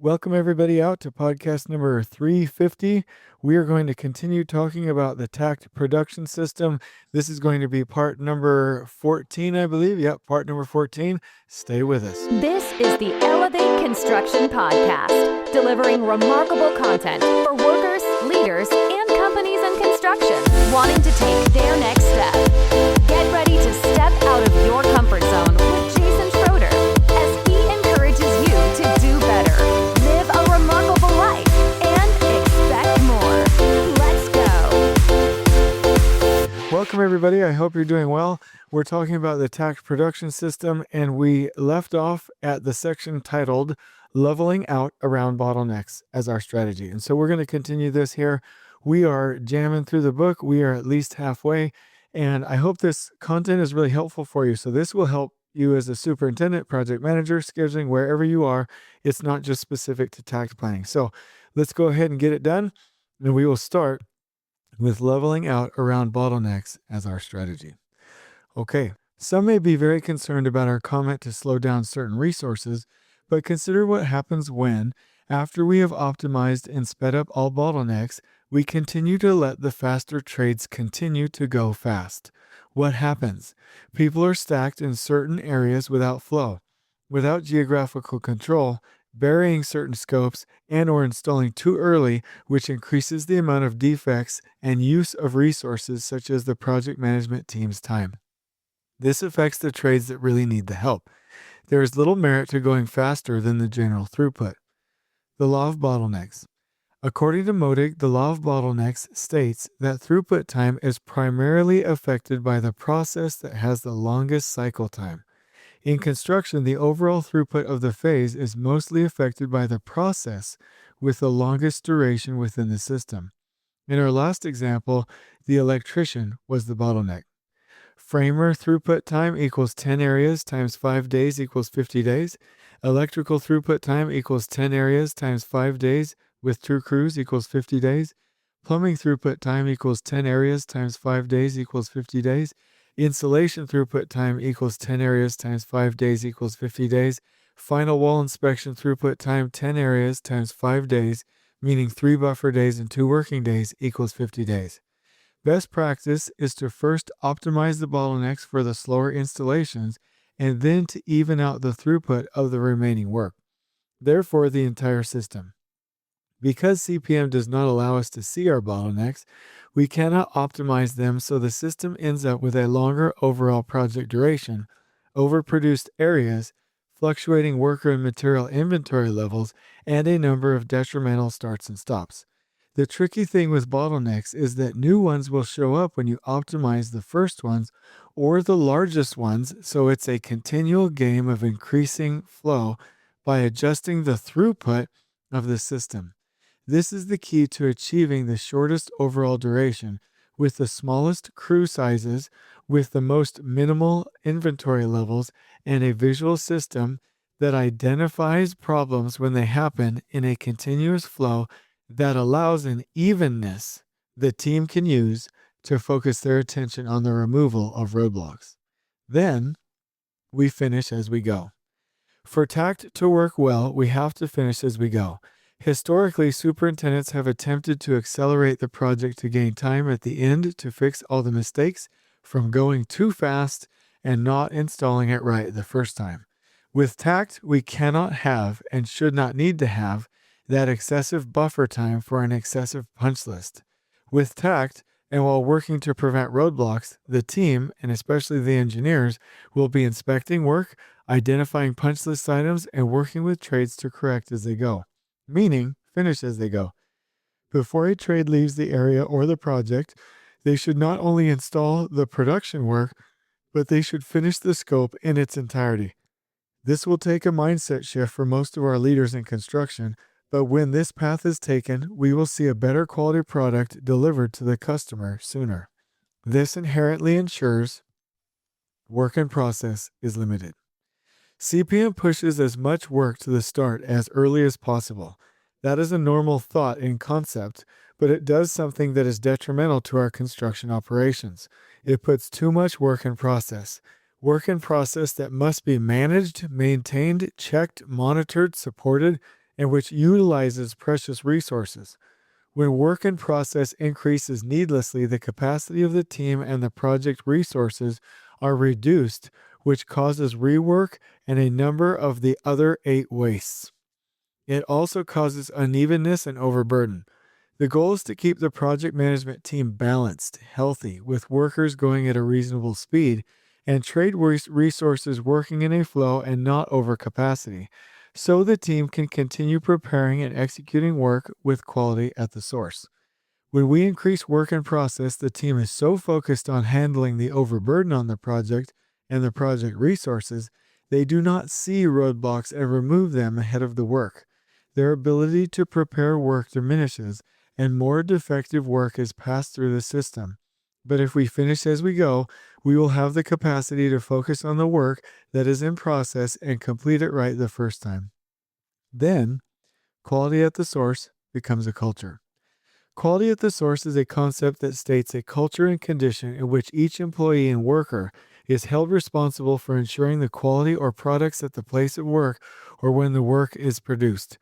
Welcome everybody out to podcast number 350. We are going to continue talking about the Takt production system. This is going to be part number 14, I believe. Yep, part number 14. Stay with us. This is the Elevate Construction Podcast, delivering remarkable content for workers, leaders, and companies in construction wanting to take their next step. Get ready to step out of your comfort zone with Jason Schroeder as he encourages you to do better. Live a remarkable life and expect more. Let's go. Welcome everybody. I hope you're doing well. We're talking about the Takt production system, and we left off at the section titled Leveling Out Around Bottlenecks as our strategy. And so we're going to continue this here. We are jamming through the book. We are at least halfway, and I hope this content is really helpful for you. So this will help you as a superintendent, project manager, scheduling, wherever you are. It's not just specific to Takt planning. So let's go ahead and get it done, and we will start with leveling out around bottlenecks as our strategy. Okay, some may be very concerned about our comment to slow down certain resources, but consider what happens when, after we have optimized and sped up all bottlenecks, we continue to let the faster trades continue to go fast. What happens? People are stacked in certain areas without flow, without geographical control, burying certain scopes, and or installing too early, which increases the amount of defects and use of resources such as the project management team's time. This affects the trades that really need the help. There is little merit to going faster than the general throughput. The law of bottlenecks. According to Modig, the law of bottlenecks states that throughput time is primarily affected by the process that has the longest cycle time. In construction, the overall throughput of the phase is mostly affected by the process with the longest duration within the system. In our last example, the electrician was the bottleneck. Framer throughput time equals 10 areas times 5 days equals 50 days. Electrical throughput time equals 10 areas times 5 days with 2 crews equals 50 days. Plumbing throughput time equals 10 areas times 5 days equals 50 days. Insulation throughput time equals 10 areas times 5 days equals 50 days. Final wall inspection throughput time 10 areas times 5 days, meaning 3 buffer days and 2 working days equals 50 days. Best practice is to first optimize the bottlenecks for the slower installations and then to even out the throughput of the remaining work. Therefore, the entire system. Because CPM does not allow us to see our bottlenecks, we cannot optimize them, so the system ends up with a longer overall project duration, overproduced areas, fluctuating worker and material inventory levels, and a number of detrimental starts and stops. The tricky thing with bottlenecks is that new ones will show up when you optimize the first ones or the largest ones, so it's a continual game of increasing flow by adjusting the throughput of the system. This is the key to achieving the shortest overall duration with the smallest crew sizes, with the most minimal inventory levels, and a visual system that identifies problems when they happen in a continuous flow that allows an evenness the team can use to focus their attention on the removal of roadblocks. Then, we finish as we go. For Takt to work well, we have to finish as we go. Historically, superintendents have attempted to accelerate the project to gain time at the end to fix all the mistakes from going too fast and not installing it right the first time. With Takt, we cannot have and should not need to have that excessive buffer time for an excessive punch list. With Takt, and while working to prevent roadblocks, the team, and especially the engineers, will be inspecting work, identifying punch list items, and working with trades to correct as they go. Meaning, finish as they go. Before a trade leaves the area or the project, they should not only install the production work, but they should finish the scope in its entirety. This will take a mindset shift for most of our leaders in construction, but when this path is taken, we will see a better quality product delivered to the customer sooner. This inherently ensures work in process is limited. CPM pushes as much work to the start as early as possible. That is a normal thought in concept, but it does something that is detrimental to our construction operations. It puts too much work in process. Work in process that must be managed, maintained, checked, monitored, supported, and which utilizes precious resources. When work in process increases needlessly, the capacity of the team and the project resources are reduced, which causes rework and a number of the other 8 wastes. It also causes unevenness and overburden. The goal is to keep the project management team balanced, healthy, with workers going at a reasonable speed, and trade resources working in a flow and not over capacity, so the team can continue preparing and executing work with quality at the source. When we increase work in process, the team is so focused on handling the overburden on the project and the project resources, they do not see roadblocks and remove them ahead of the work. Their ability to prepare work diminishes, and more defective work is passed through the system. But if we finish as we go, we will have the capacity to focus on the work that is in process and complete it right the first time. Then, quality at the source becomes a culture. Quality at the source is a concept that states a culture and condition in which each employee and worker is held responsible for ensuring the quality or products at the place of work or when the work is produced.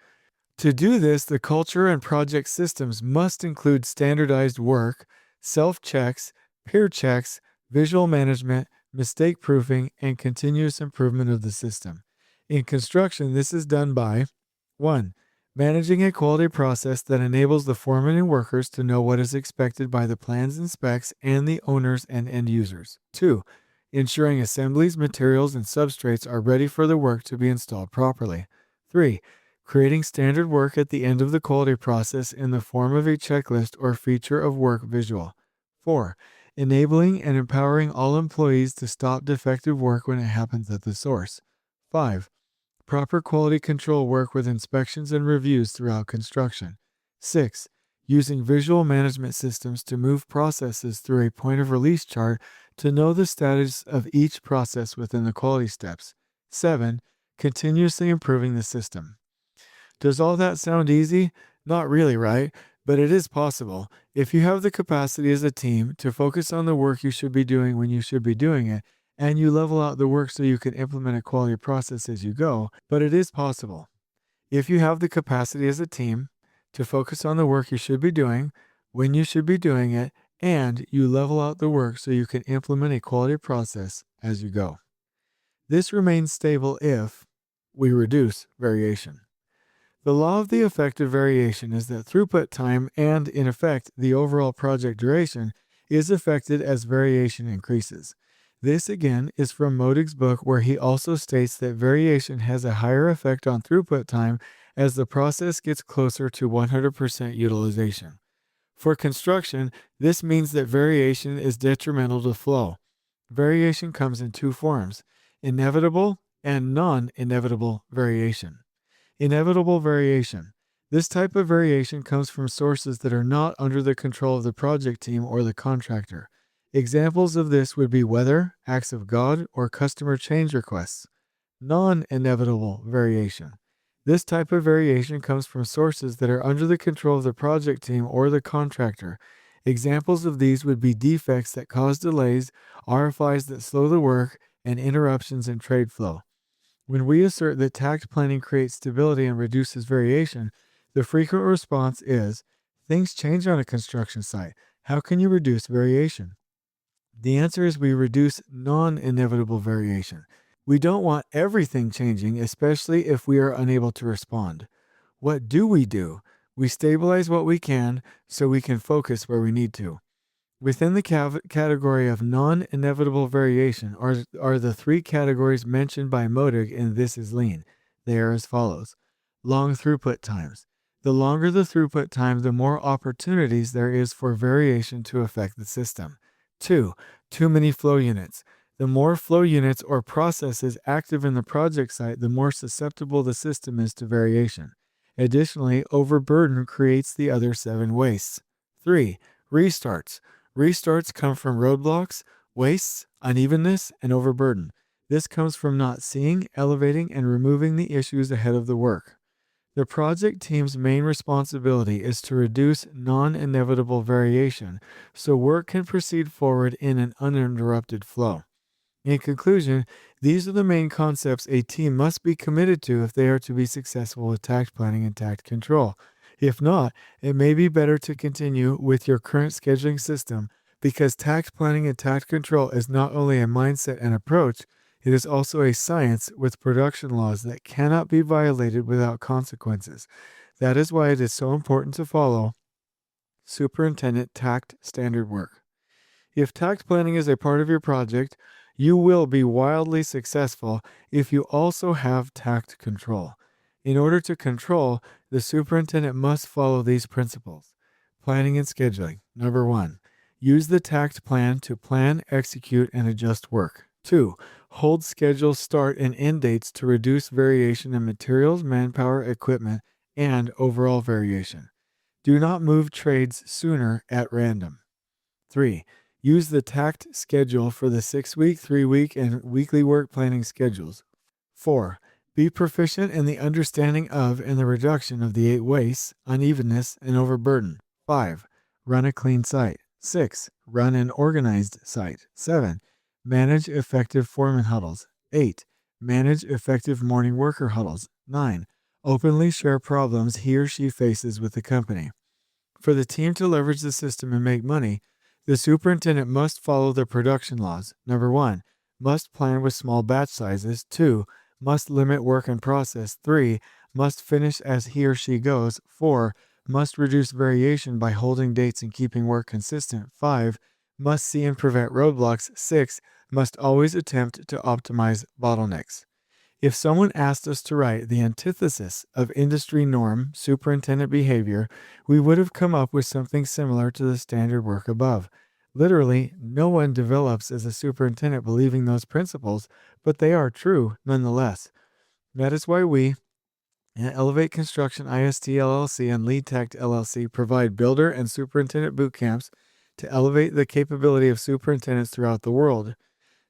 To do this, the culture and project systems must include standardized work, self-checks, peer checks, visual management, mistake proofing, and continuous improvement of the system. In construction, this is done by 1. Managing a quality process that enables the foreman and workers to know what is expected by the plans and specs and the owners and end users. 2. Ensuring assemblies, materials, and substrates are ready for the work to be installed properly. 3. Creating standard work at the end of the quality process in the form of a checklist or feature of work visual. 4. Enabling and empowering all employees to stop defective work when it happens at the source. 5. Proper quality control work with inspections and reviews throughout construction. 6. Using visual management systems to move processes through a point of release chart to know the status of each process within the quality steps. 7. Continuously improving the system. Does all that sound easy? Not really, right? But it is possible. If you have the capacity as a team to focus on the work you should be doing when you should be doing it, and you level out the work so you can implement a quality process as you go, but it is possible. If you have the capacity as a team to focus on the work you should be doing, when you should be doing it, and you level out the work so you can implement a quality process as you go. This remains stable if we reduce variation. The law of the effect of variation is that throughput time and, in effect, the overall project duration is affected as variation increases. This, again, is from Modig's book, where he also states that variation has a higher effect on throughput time as the process gets closer to 100% utilization. For construction, this means that variation is detrimental to flow. Variation comes in 2 forms: inevitable and non-inevitable variation. Inevitable variation. This type of variation comes from sources that are not under the control of the project team or the contractor. Examples of this would be weather, acts of God, or customer change requests. Non-inevitable variation. This type of variation comes from sources that are under the control of the project team or the contractor. Examples of these would be defects that cause delays, RFIs that slow the work, and interruptions in trade flow. When we assert that Takt planning creates stability and reduces variation, the frequent response is, things change on a construction site. How can you reduce variation? The answer is we reduce non-inevitable variation. We don't want everything changing, especially if we are unable to respond. What do? We stabilize what we can so we can focus where we need to. Within the category of non-inevitable variation are the 3 categories mentioned by Modig in This is Lean. They are as follows. Long throughput times. The longer the throughput time, the more opportunities there is for variation to affect the system. 2. Too many flow units. The more flow units or processes active in the project site, the more susceptible the system is to variation. Additionally, overburden creates the other 7 wastes. 3. Restarts. Restarts come from roadblocks, wastes, unevenness, and overburden. This comes from not seeing, elevating, and removing the issues ahead of the work. The project team's main responsibility is to reduce non-inevitable variation so work can proceed forward in an uninterrupted flow. In conclusion, These are the main concepts a team must be committed to if they are to be successful with task planning and task control. If not, it may be better to continue with your current scheduling system because task planning and task control is not only a mindset and approach, it is also a science with production laws that cannot be violated without consequences. That is why it is so important to follow Superintendent Takt standard work. If tax planning is a part of your project, you will be wildly successful if you also have tax control. In order to control, the superintendent must follow these principles. Planning and scheduling. Number 1. Use the tax plan to plan, execute, and adjust work. 2. Hold schedule start and end dates to reduce variation in materials, manpower, equipment, and overall variation. Do not move trades sooner at random. 3. Use the Takt schedule for the 6-week, 3-week, and weekly work planning schedules. 4. Be proficient in the understanding of and the reduction of the 8 wastes, unevenness, and overburden. 5. Run a clean site. 6. Run an organized site. 7. Manage effective foreman huddles. 8. Manage effective morning worker huddles. 9. Openly share problems he or she faces with the company. For the team to leverage the system and make money, the superintendent must follow the production laws. Number 1, must plan with small batch sizes. 2, must limit work in process. 3, must finish as he or she goes. 4, must reduce variation by holding dates and keeping work consistent. 5, must see and prevent roadblocks. 6, must always attempt to optimize bottlenecks. If someone asked us to write the antithesis of industry norm superintendent behavior, we would have come up with something similar to the standard work above. Literally, no one develops as a superintendent believing those principles, but they are true nonetheless. That is why we, at Elevate Construction IST LLC and Lead Takt LLC, provide builder and superintendent boot camps to elevate the capability of superintendents throughout the world.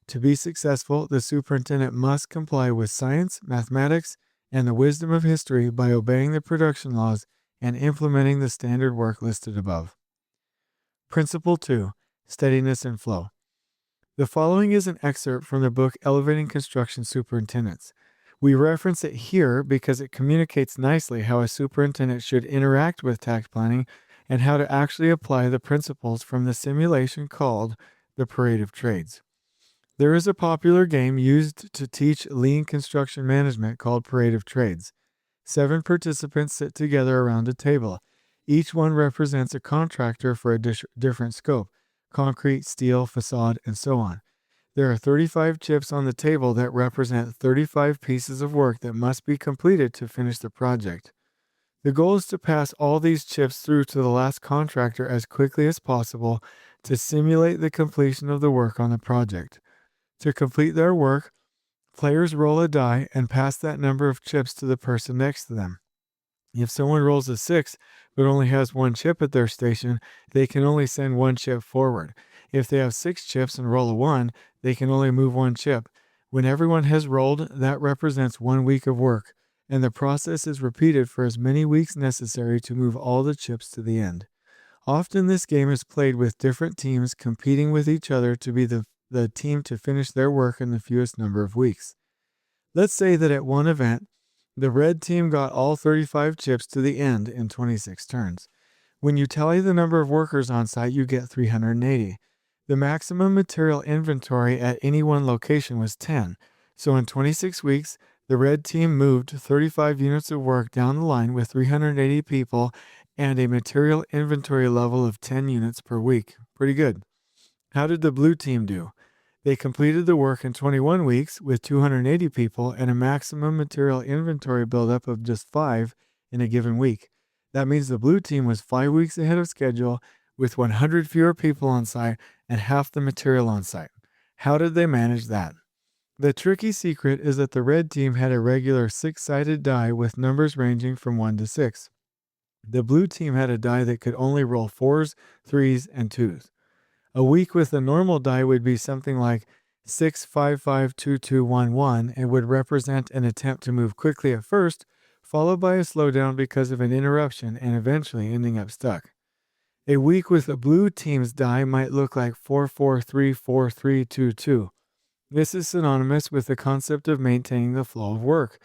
To be successful, the superintendent must comply with science, mathematics, and the wisdom of history by obeying the production laws and implementing the standard work listed above. Principle 2. Steadiness and flow. The following is an excerpt from the book Elevating Construction Superintendents. We reference it here because it communicates nicely how a superintendent should interact with tax planning and how to actually apply the principles from the simulation called the Parade of Trades. There is a popular game used to teach lean construction management called Parade of Trades. 7 participants sit together around a table. Each one represents a contractor for a different scope: concrete, steel, facade, and so on. There are 35 chips on the table that represent 35 pieces of work that must be completed to finish the project. The goal is to pass all these chips through to the last contractor as quickly as possible to simulate the completion of the work on the project. To complete their work, players roll a die and pass that number of chips to the person next to them. If someone rolls a 6 but only has 1 chip at their station, they can only send 1 chip forward. If they have 6 chips and roll a 1, they can only move 1 chip. When everyone has rolled, that represents 1 week of work, and the process is repeated for as many weeks necessary to move all the chips to the end. Often this game is played with different teams competing with each other to be the team to finish their work in the fewest number of weeks. Let's say that at one event, the red team got all 35 chips to the end in 26 turns. When you tally the number of workers on site, you get 380. The maximum material inventory at any one location was 10. So in 26 weeks, the red team moved 35 units of work down the line with 380 people and a material inventory level of 10 units per week. Pretty good. How did the blue team do? They completed the work in 21 weeks with 280 people and a maximum material inventory buildup of just 5 in a given week. That means the blue team was 5 weeks ahead of schedule with 100 fewer people on site and half the material on site. How did they manage that? The tricky secret is that the red team had a regular 6-sided die with numbers ranging from 1 to 6. The blue team had a die that could only roll 4s, 3s, and 2s. A week with a normal die would be something like 6, 5, 5, 2, 2, 1, 1 and would represent an attempt to move quickly at first, followed by a slowdown because of an interruption and eventually ending up stuck. A week with a blue team's die might look like 4, 4, 3, 4, 3, 2, 2. This is synonymous with the concept of maintaining the flow of work.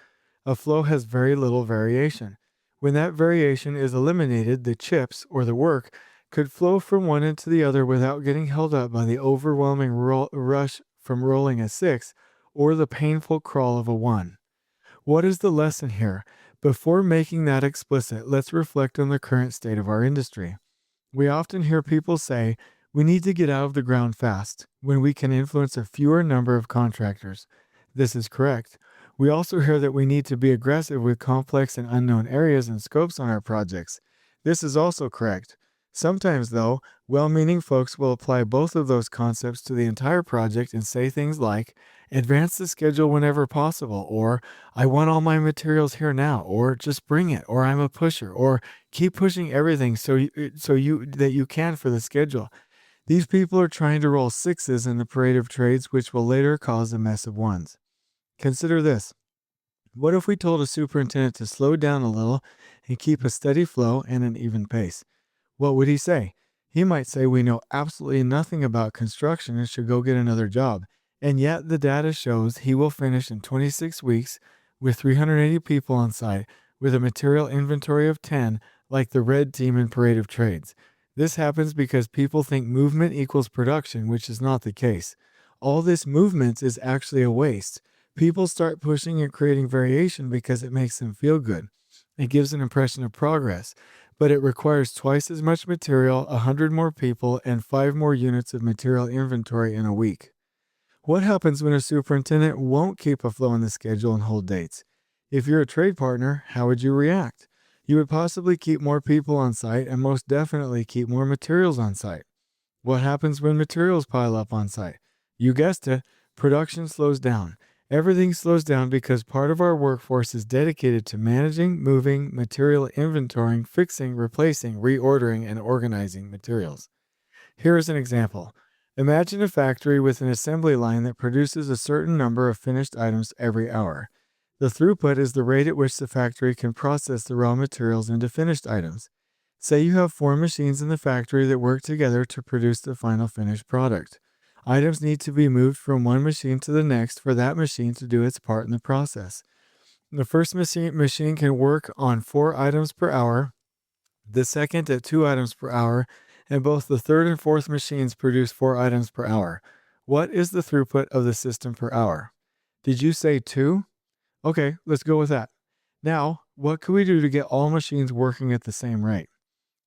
A flow has very little variation. When that variation is eliminated, the chips, or the work, could flow from one end to the other without getting held up by the overwhelming rush from rolling a 6 or the painful crawl of a 1. What is the lesson here? Before making that explicit, let's reflect on the current state of our industry. We often hear people say, we need to get out of the ground fast, when we can influence a fewer number of contractors. This is correct. We also hear that we need to be aggressive with complex and unknown areas and scopes on our projects. This is also correct. Sometimes, though, well-meaning folks will apply both of those concepts to the entire project and say things like, advance the schedule whenever possible, or I want all my materials here now, or just bring it, or I'm a pusher, or keep pushing everything so you can for the schedule. These people are trying to roll 6s in the parade of trades, which will later cause a mess of 1s. Consider this. What if we told a superintendent to slow down a little and keep a steady flow and an even pace? What would he say? He might say we know absolutely nothing about construction and should go get another job. And yet the data shows he will finish in 26 weeks with 380 people on site with a material inventory of 10 like the red team in Parade of Trades. This happens because people think movement equals production, which is not the case. All this movement is actually a waste. People start pushing and creating variation because it makes them feel good. It gives an impression of progress, but it requires twice as much material, 100 more people, and 5 more units of material inventory in a week. What happens when a superintendent won't keep a flow in the schedule and hold dates? If you're a trade partner, how would you react? You would possibly keep more people on site and most definitely keep more materials on site. What happens when materials pile up on site? You guessed it, production slows down. Everything slows down because part of our workforce is dedicated to managing, moving, material inventorying, fixing, replacing, reordering, and organizing materials. Here is an example. Imagine a factory with an assembly line that produces a certain number of finished items every hour. The throughput is the rate at which the factory can process the raw materials into finished items. Say you have 4 machines in the factory that work together to produce the final finished product. Items need to be moved from one machine to the next for that machine to do its part in the process. The first machine can work on 4 items per hour, the second at 2 items per hour, and both the third and fourth machines produce 4 items per hour. What is the throughput of the system per hour? Did you say 2? Okay, let's go with that. Now, what can we do to get all machines working at the same rate?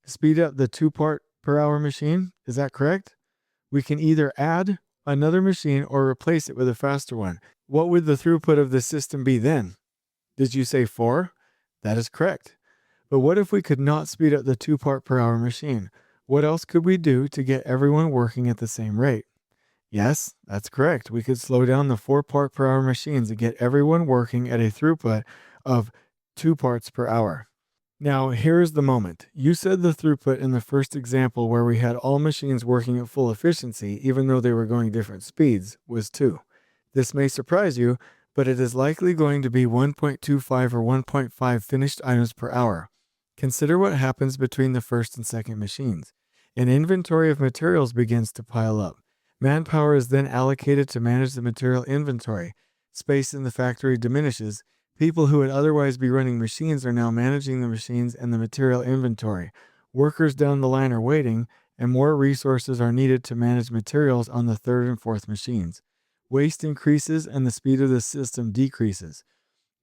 Speed up the 2-part per hour machine? Is that correct? We can either add another machine or replace it with a faster one. What would the throughput of the system be then? Did you say 4? That is correct. But what if we could not speed up the 2-part per hour machine? What else could we do to get everyone working at the same rate? Yes, that's correct. We could slow down the 4-part per hour machines and get everyone working at a throughput of 2 parts per hour. Now, here's the moment. You said the throughput in the first example where we had all machines working at full efficiency, even though they were going different speeds, was 2. This may surprise you, but it is likely going to be 1.25 or 1.5 finished items per hour. Consider what happens between the first and second machines. An inventory of materials begins to pile up. Manpower is then allocated to manage the material inventory. Space in the factory diminishes. People who would otherwise be running machines are now managing the machines and the material inventory. Workers down the line are waiting, and more resources are needed to manage materials on the third and fourth machines. Waste increases and the speed of the system decreases.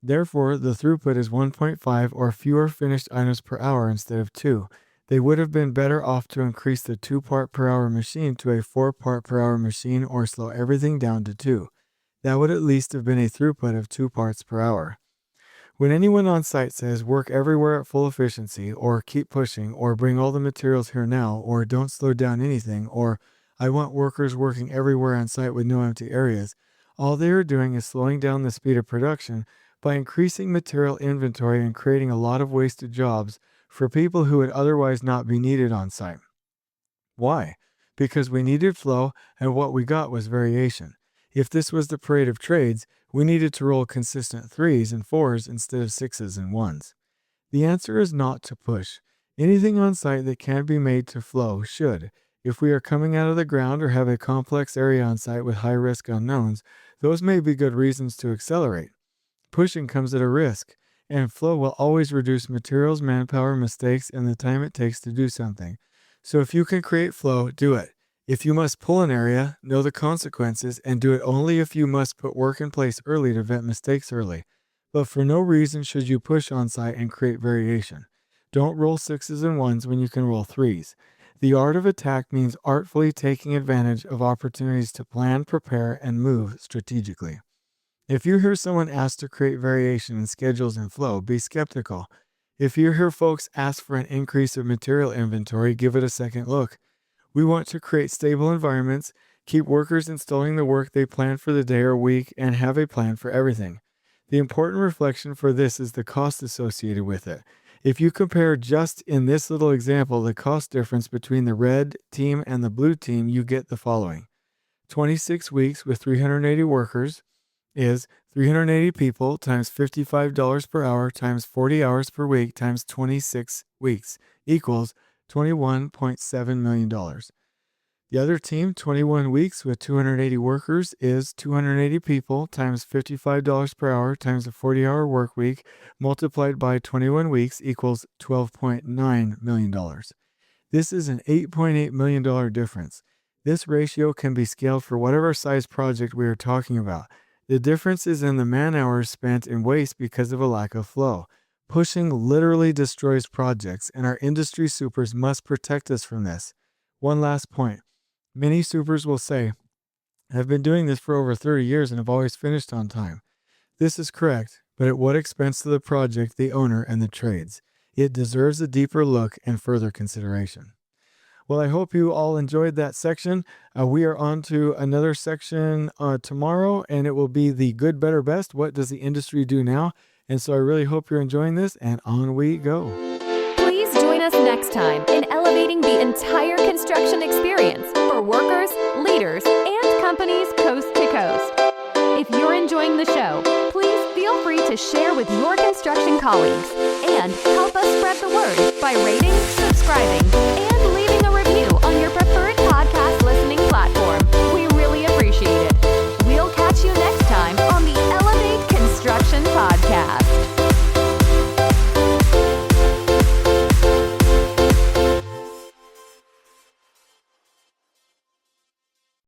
Therefore, the throughput is 1.5 or fewer finished items per hour instead of 2. They would have been better off to increase the 2-part per hour machine to a 4-part per hour machine or slow everything down to 2. That would at least have been a throughput of 2 parts per hour. When anyone on site says work everywhere at full efficiency, or keep pushing, or bring all the materials here now, or don't slow down anything, or I want workers working everywhere on site with no empty areas, all they are doing is slowing down the speed of production by increasing material inventory and creating a lot of wasted jobs for people who would otherwise not be needed on site. Why? Because we needed flow, and what we got was variation. If this was the parade of trades, we needed to roll consistent 3s and 4s instead of 6s and 1s. The answer is not to push. Anything on site that can be made to flow should. If we are coming out of the ground or have a complex area on site with high-risk unknowns, those may be good reasons to accelerate. Pushing comes at a risk, and flow will always reduce materials, manpower, mistakes, and the time it takes to do something. So if you can create flow, do it. If you must pull an area, know the consequences, and do it only if you must put work in place early to prevent mistakes early. But for no reason should you push on site and create variation. Don't roll 6s and 1s when you can roll 3s. The art of attack means artfully taking advantage of opportunities to plan, prepare, and move strategically. If you hear someone ask to create variation in schedules and flow, be skeptical. If you hear folks ask for an increase of material inventory, give it a second look. We want to create stable environments, keep workers installing the work they plan for the day or week, and have a plan for everything. The important reflection for this is the cost associated with it. If you compare just in this little example the cost difference between the red team and the blue team, you get the following. 26 weeks with 380 workers is 380 people times $55 per hour times 40 hours per week times 26 weeks equals $21.7 million. The other team, 21 weeks with 280 workers, is 280 people times $55 per hour times a 40-hour work week multiplied by 21 weeks equals $12.9 million. This is an $8.8 million difference. This ratio can be scaled for whatever size project we are talking about. The difference is in the man-hours spent in waste because of a lack of flow. Pushing literally destroys projects, and our industry supers must protect us from this. One last point. Many supers will say, I've been doing this for over 30 years and have always finished on time. This is correct, but at what expense to the project, the owner, and the trades? It deserves a deeper look and further consideration. Well, I hope you all enjoyed that section. We are on to another section tomorrow, and it will be the good, better, best. What does the industry do now? And so I really hope you're enjoying this, and on we go. Please join us next time in elevating the entire construction experience for workers, leaders, and companies coast to coast. If you're enjoying the show, please feel free to share with your construction colleagues and help us spread the word by rating, subscribing, and